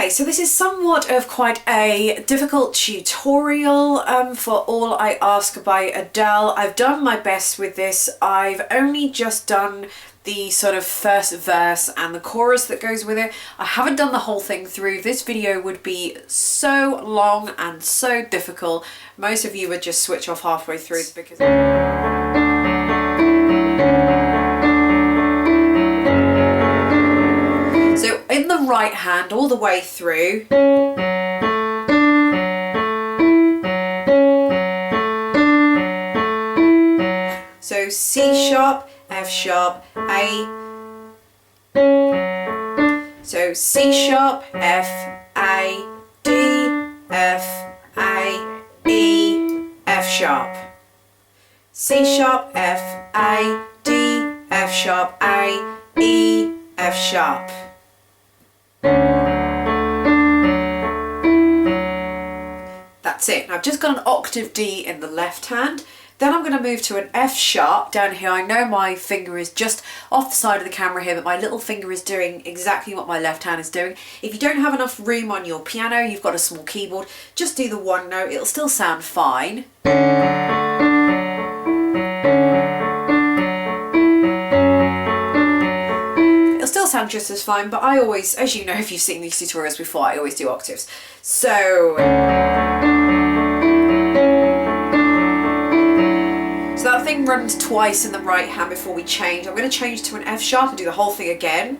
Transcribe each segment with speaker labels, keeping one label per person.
Speaker 1: Okay, so this is somewhat of quite a difficult tutorial for All I Ask by Adele. I've done my best with this. I've only just done the sort of first verse and the chorus that goes with it. I haven't done the whole thing through. This video would be so long and so difficult. Most of you would just switch off halfway through because... So in the right hand all the way through, so C sharp, F sharp, A, so C sharp, F, A, D, F, A, E, F sharp, C sharp, F, A, D, F sharp, A, E, F sharp. That's it. Now I've just got an octave D in the left hand. Then I'm going to move to an F sharp down here. I know my finger is just off the side of the camera here, but my little finger is doing exactly what my left hand is doing. If you don't have enough room on your piano, you've got a small keyboard, just do the one note. It'll still sound fine. Still sound just as fine, but I always, as you know if you've seen these tutorials before, I always do octaves. So that thing runs twice in the right hand before we change. I'm going to change to an F sharp and do the whole thing again.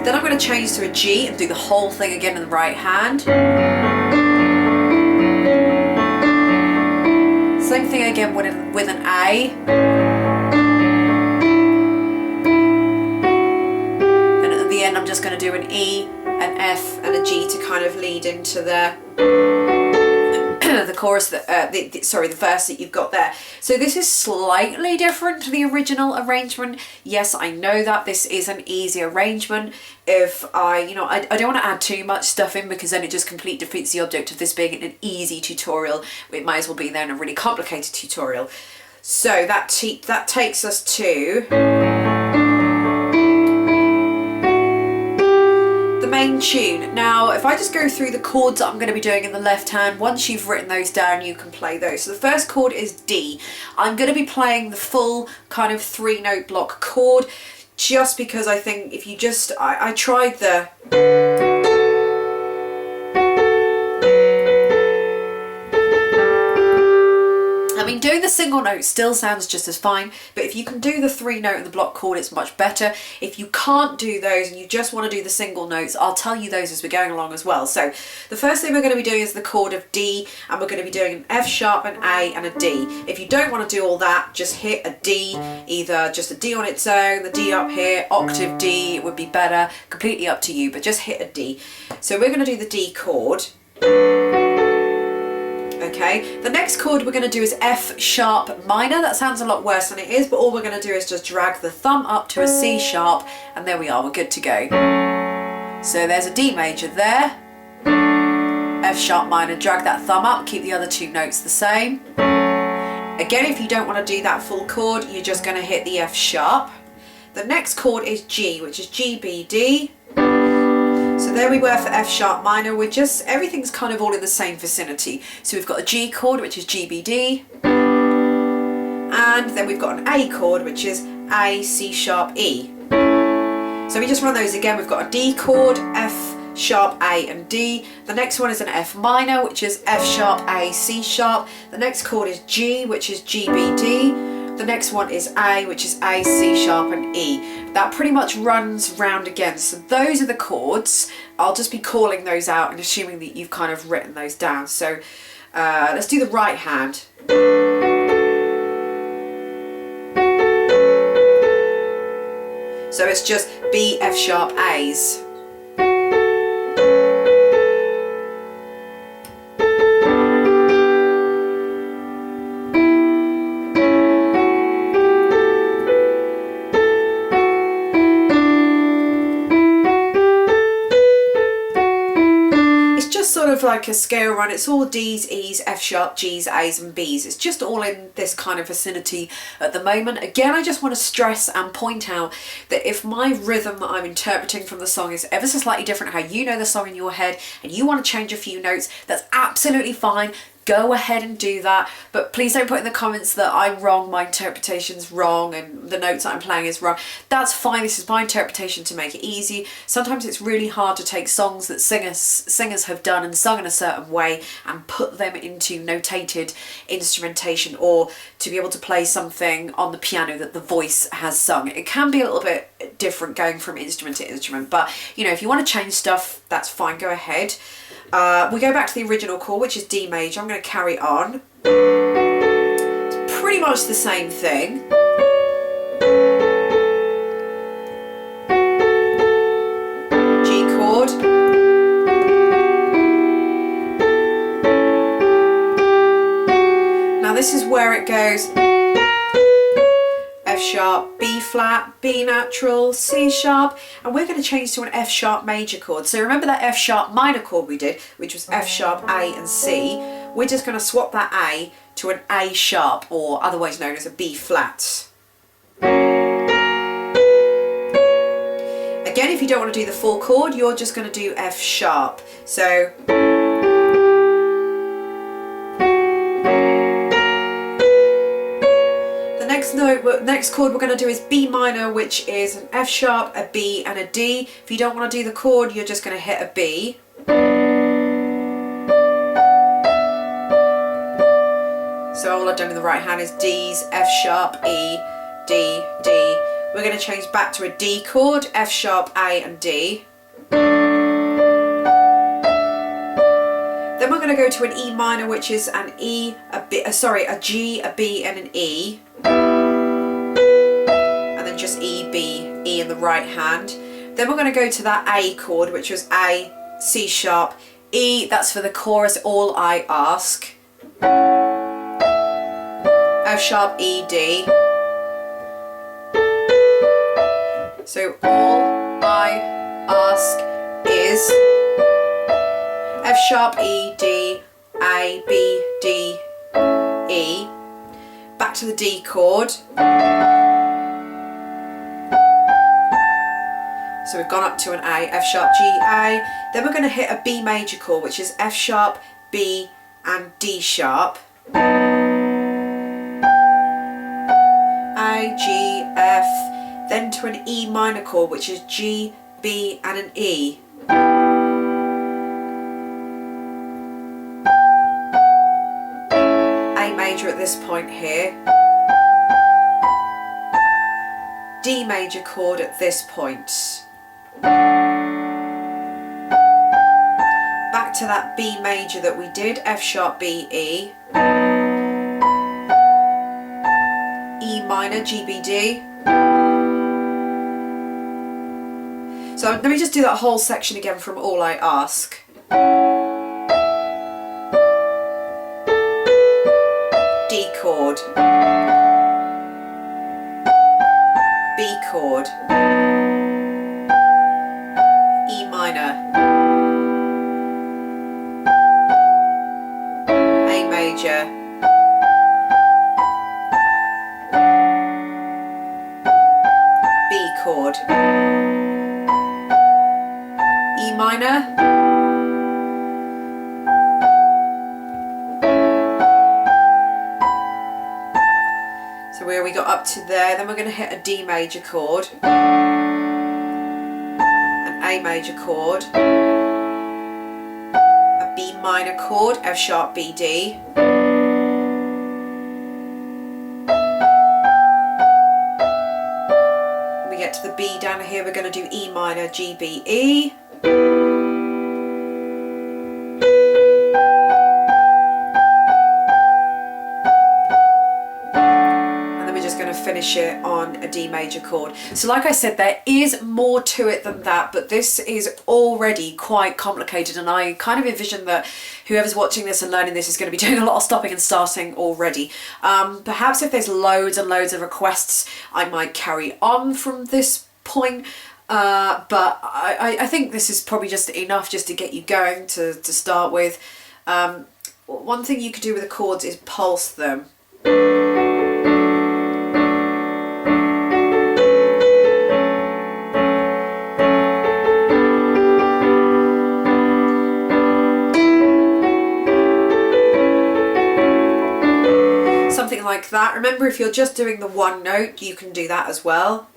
Speaker 1: Then I'm going to change to a G and do the whole thing again in the right hand. Same thing again with an A. And at the end I'm just going to do an E, an F and a G to kind of lead into the chorus, the verse that you've got there. So this is slightly different to the original arrangement. Yes, I know that this is an easy arrangement. If I don't want to add too much stuff in because then it just completely defeats the object of this being an easy tutorial. It might as well be then a really complicated tutorial. So that takes us to the main tune. Now if I just go through the chords that I'm going to be doing in the left hand, once you've written those down you can play those. So the first chord is D. I'm going to be playing the full kind of 3-note block chord just because I think if you just, I tried the doing the single note still sounds just as fine, but if you can do the 3-note and the block chord, it's much better. If you can't do those and you just want to do the single notes, I'll tell you those as we're going along as well. So the first thing we're going to be doing is the chord of D, and we're going to be doing an F sharp, an A and a D. If you don't want to do all that, just hit a D, either just a D on its own, the D up here, octave D, it would be better, completely up to you, but just hit a D. So we're going to do the D chord. Okay, the next chord we're going to do is F sharp minor. That sounds a lot worse than it is, but all we're going to do is just drag the thumb up to a C sharp, and there we are, we're good to go. So there's a D major there, F sharp minor, drag that thumb up, keep the other two notes the same. Again, if you don't want to do that full chord, you're just going to hit the F sharp. The next chord is G, which is G, B, D. So there we were for F sharp minor. We're just, everything's kind of all in the same vicinity. So we've got a G chord, which is G, B, D. And then we've got an A chord, which is A, C sharp, E. So we just run those again. We've got a D chord, F sharp, A and D. The next one is an F minor, which is F sharp, A, C sharp. The next chord is G, which is G, B, D. The next one is A, which is A, C sharp and E. That pretty much runs round again. So those are the chords. I'll just be calling those out and assuming that you've kind of written those down. So let's do the right hand. So it's just B, F sharp, A's. with like a scale run, it's all D's, E's, F sharp, G's, A's and B's. It's just all in this kind of vicinity at the moment. Again, I just want to stress and point out that if my rhythm that I'm interpreting from the song is ever so slightly different, how you know the song in your head, and you want to change a few notes, that's absolutely fine. Go ahead and do that, but please don't put in the comments that I'm wrong, my interpretation's wrong and the notes that I'm playing is wrong. That's fine, this is my interpretation to make it easy. Sometimes it's really hard to take songs that singers have done and sung in a certain way and put them into notated instrumentation, or to be able to play something on the piano that the voice has sung. It can be a little bit different going from instrument to instrument, but you know, if you want to change stuff, that's fine, go ahead. We go back to the original chord, which is D major. I'm going to carry on. It's pretty much the same thing. G chord. Now this is where it goes F sharp, B flat, B natural, C sharp, and we're going to change to an F sharp major chord. So remember that F sharp minor chord we did, which was F sharp, A and C. We're just going to swap that A to an A sharp, or otherwise known as a B flat. Again, if you don't want to do the full chord, you're just going to do F sharp. So next chord we're going to do is B minor, which is an F sharp, a B and a D. If you don't want to do the chord, you're just going to hit a B. So all I've done in the right hand is D's, F sharp, E, D, D. We're going to change back to a D chord, F sharp, A and D. Then we're going to go to an E minor, which is an E, a G, a B and an E. Just E, B, E in the right hand. Then we're going to go to that A chord, which was A, C sharp, E, that's for the chorus, all I ask. F sharp, E, D. So all I ask is F sharp, E, D, A, B, D, E. Back to the D chord. So we've gone up to an A, F sharp, G, A. Then we're going to hit a B major chord, which is F sharp, B and D sharp. A, G, F. Then to an E minor chord, which is G, B and an E. A major at this point here. D major chord at this point. Back to that B major that we did, F sharp, B, E. E minor, G, B, D. So let me just do that whole section again from All I Ask. D chord. B chord. E minor. A major. B chord. E minor. So where we got up to there, then we're going to hit a D major chord, an A major chord, a B minor chord, F sharp, B, D. When we get to the B down here, we're going to do E minor, G, B, E. Finish it on a D major chord. So like I said, there is more to it than that, but this is already quite complicated, and I kind of envision that whoever's watching this and learning this is going to be doing a lot of stopping and starting already. Perhaps if there's loads and loads of requests, I might carry on from this point. But I think this is probably just enough just to get you going to start with. One thing you could do with the chords is pulse them. Something like that. Remember, if you're just doing the one note, you can do that as well.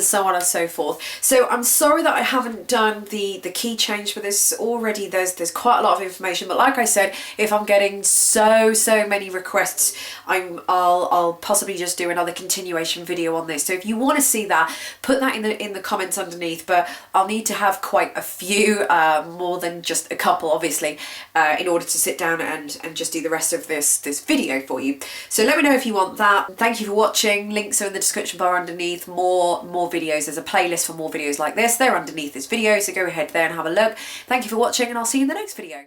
Speaker 1: So on and so forth. So I'm sorry that I haven't done the key change for this already. There's quite a lot of information, but like I said, if I'm getting so many requests, I'll possibly just do another continuation video on this. So if you want to see that, put that in the comments underneath, but I'll need to have quite a few, more than just a couple obviously, in order to sit down and just do the rest of this video for you. So let me know if you want that. Thank you for watching. Links are in the description bar underneath. More videos. There's a playlist for more videos like this. They're underneath this video, so go ahead there and have a look. Thank you for watching, and I'll see you in the next video.